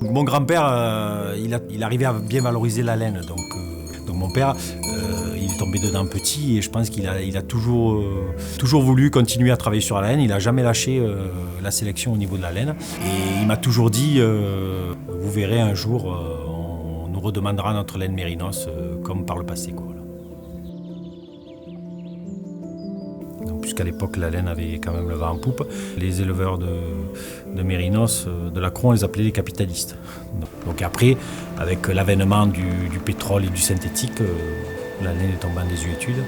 Mon grand-père, il arrivait à bien valoriser la laine. Donc mon père, il est tombé dedans petit et je pense qu'il a toujours voulu continuer à travailler sur la laine. Il n'a jamais lâché la sélection au niveau de la laine. Et il m'a toujours dit, vous verrez un jour, on nous redemandera notre laine mérinos comme par le passé, quoi. Puisqu'à l'époque, la laine avait quand même le vent en poupe. Les éleveurs de mérinos, de l'accro, on les appelait les capitalistes. Donc après, avec l'avènement du pétrole et du synthétique, la laine est tombée en désuétude.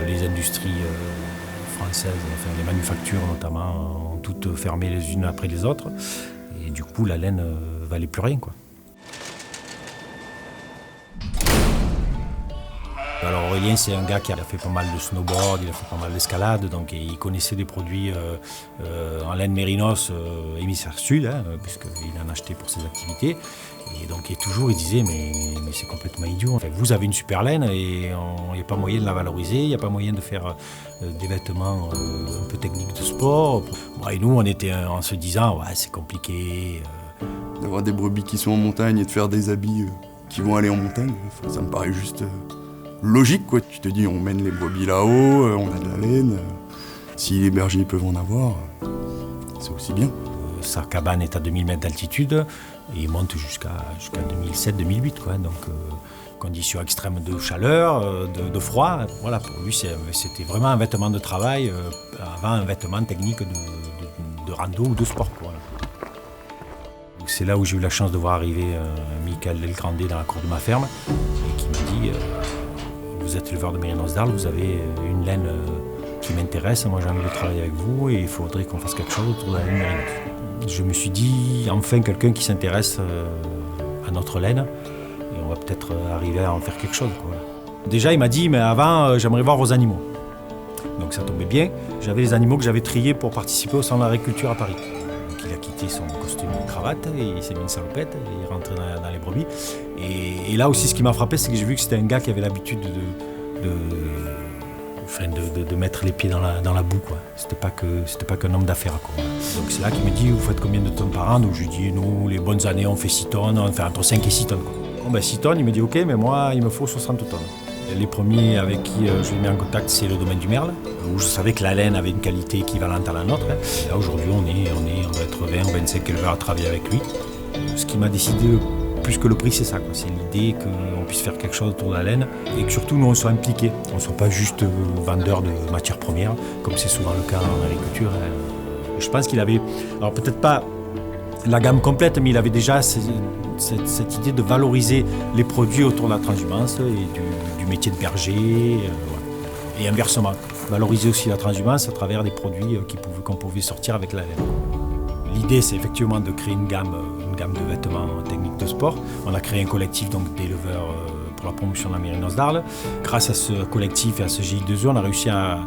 Les industries françaises, enfin les manufactures notamment, ont toutes fermé les unes après les autres. Et du coup, la laine ne valait plus rien, quoi. Alors Aurélien, c'est un gars qui a fait pas mal de snowboard, il a fait pas mal d'escalade, donc il connaissait des produits en laine mérinos hémisphère sud, puisqu'il en achetait pour ses activités. Et donc il disait mais c'est complètement idiot. Enfin, vous avez une super laine et il n'y a pas moyen de la valoriser, il n'y a pas moyen de faire des vêtements un peu techniques de sport. Bon, et nous on était en se disant ouais, c'est compliqué. D'avoir des brebis qui sont en montagne et de faire des habits qui vont aller en montagne, ça me paraît juste logique, quoi. Tu te dis, on mène les brebis là-haut, on a de la laine. Si les bergers peuvent en avoir, c'est aussi bien. Sa cabane est à 2000 mètres d'altitude et il monte jusqu'à 2007-2008, quoi. Donc, conditions extrêmes de chaleur, de froid. Voilà, pour lui, c'était vraiment un vêtement de travail avant un vêtement technique de rando ou de sport, quoi. C'est là où j'ai eu la chance de voir arriver Michael Delgrandé dans la cour de ma ferme et qui m'a dit vous êtes éleveur de mérinos d'Arles, vous avez une laine qui m'intéresse, moi j'ai envie de travailler avec vous et il faudrait qu'on fasse quelque chose autour de la laine mérinos. Je me suis dit, enfin quelqu'un qui s'intéresse à notre laine et on va peut-être arriver à en faire quelque chose, quoi. Déjà il m'a dit, mais avant j'aimerais voir vos animaux. Donc ça tombait bien, j'avais les animaux que j'avais triés pour participer au salon de l'agriculture à Paris. Donc il a quitté son costume de cravate et il s'est mis une salopette et il est rentré dans les brebis. Et là aussi, ce qui m'a frappé, c'est que j'ai vu que c'était un gars qui avait l'habitude de mettre les pieds dans la boue, quoi. C'était pas qu'un homme d'affaires, quoi. Donc c'est là qu'il me dit, vous faites combien de tonnes par an? Donc je lui dis, nous, les bonnes années, on fait 6 tonnes, on fait entre 5 et 6 tonnes, quoi. Bon, ben 6 tonnes, il me dit, ok, mais moi, il me faut 60 tonnes. Les premiers avec qui je l'ai mis en contact, c'est le domaine du Merle, où je savais que la laine avait une qualité équivalente à la nôtre. Et là, aujourd'hui, on doit être 20 ou 25 éleveurs à travailler avec lui. Ce qui m'a décidé, plus que le prix, c'est ça, quoi. C'est l'idée qu'on puisse faire quelque chose autour de la laine et que surtout, nous, on soit impliqués. On ne soit pas juste vendeurs de matières premières, comme c'est souvent le cas en agriculture. Je pense qu'il avait, alors peut-être pas la gamme complète, mais il avait déjà cette idée de valoriser les produits autour de la transhumance et du métier de berger, voilà. Et inversement, valoriser aussi la transhumance à travers des produits qu'on pouvait sortir avec la laine. L'idée, c'est effectivement de créer une gamme de vêtements techniques de sport. On a créé un collectif donc, d'éleveurs pour la promotion de la mérinos d'Arles. Grâce à ce collectif et à ce GI2E, on a réussi à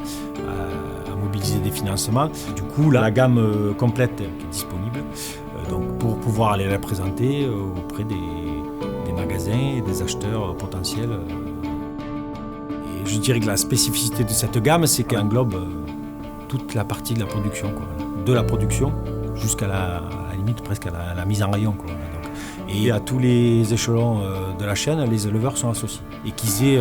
mobiliser des financements. Du coup, la gamme complète qui est disponible. Donc pour pouvoir aller la présenter auprès des magasins et des acheteurs potentiels. Et je dirais que la spécificité de cette gamme, c'est qu'elle englobe toute la partie de la production, quoi. De la production jusqu'à à la limite presque à la mise en rayon, quoi. Donc, et à tous les échelons de la chaîne, les éleveurs sont associés. Et qu'ils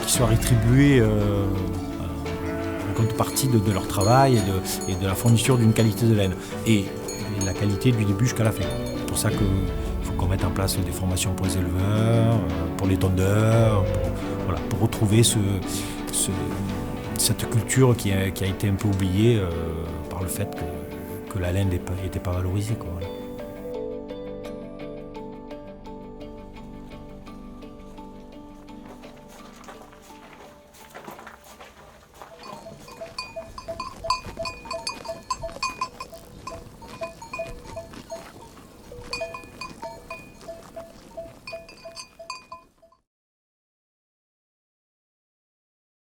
soient rétribués en contrepartie de leur travail et de la fourniture d'une qualité de laine. Et la qualité du début jusqu'à la fin. C'est pour ça qu'il faut qu'on mette en place des formations pour les éleveurs, pour les tondeurs, pour retrouver cette culture qui a été un peu oubliée par le fait que la laine n'était pas valorisée, quoi.